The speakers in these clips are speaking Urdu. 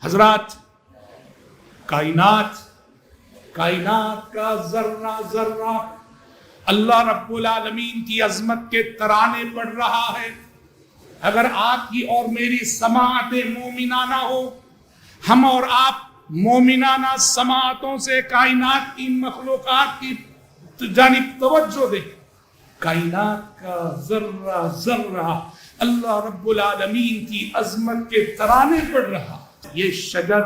حضرات، کائنات کا ذرہ ذرہ اللہ رب العالمین کی عظمت کے ترانے پڑھ رہا ہے۔ اگر آپ کی اور میری سماعت مومنانہ ہو، ہم اور آپ مومنانہ سماعتوں سے کائنات کی مخلوقات کی جانب توجہ دیں، کائنات کا ذرہ ذرہ اللہ رب العالمین کی عظمت کے ترانے پڑھ رہا۔ یہ شجر،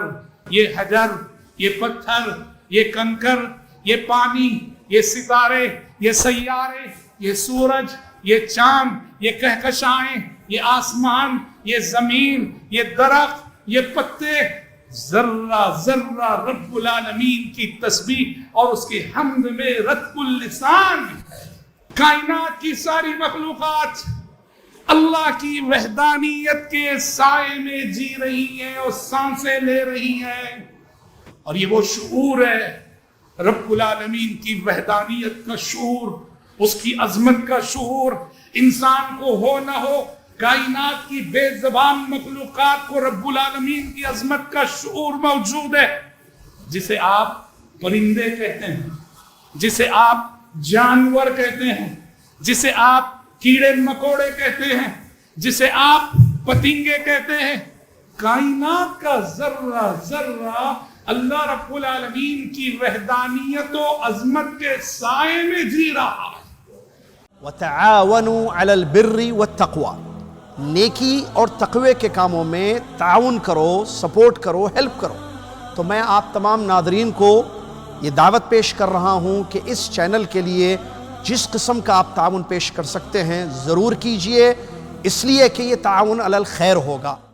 یہ حجر، یہ پتھر، یہ کنکر، یہ پانی، یہ ستارے، یہ سیارے، یہ سورج، یہ چاند، یہ کہکشائیں، یہ آسمان، یہ زمین، یہ درخت، یہ پتے، ذرہ ذرہ رب العالمین کی تسبیح اور اس کی حمد میں رطب اللسان ہے۔ کائنات کی ساری مخلوقات اللہ کی وحدانیت کے سائے میں جی رہی ہیں اور سانسیں لے رہی ہیں، اور یہ وہ شعور ہے رب العالمین کی وحدانیت کا شعور، اس کی عظمت کا شعور۔ انسان کو ہو نہ ہو، کائنات کی بے زبان مخلوقات کو رب العالمین کی عظمت کا شعور موجود ہے، جسے آپ پرندے کہتے ہیں، جسے آپ جانور کہتے ہیں، جسے آپ کیڑے مکوڑے کہتے ہیں، جسے آپ پتنگے کہتے ہیں۔ کائنات کا ذرہ ذرہ اللہ رب العالمین کی وحدانیت و عظمت کے سائے میں جی رہا ہے۔ وَتَعَاوَنُوا عَلَى الْبِرِّ وَالتَّقْوَى، نیکی اور تقوی کے کاموں میں تعاون کرو، سپورٹ کرو، ہیلپ کرو۔ تو میں آپ تمام ناظرین کو یہ دعوت پیش کر رہا ہوں کہ اس چینل کے لیے جس قسم کا آپ تعاون پیش کر سکتے ہیں ضرور کیجئے، اس لیے کہ یہ تعاون علی الخیر ہوگا۔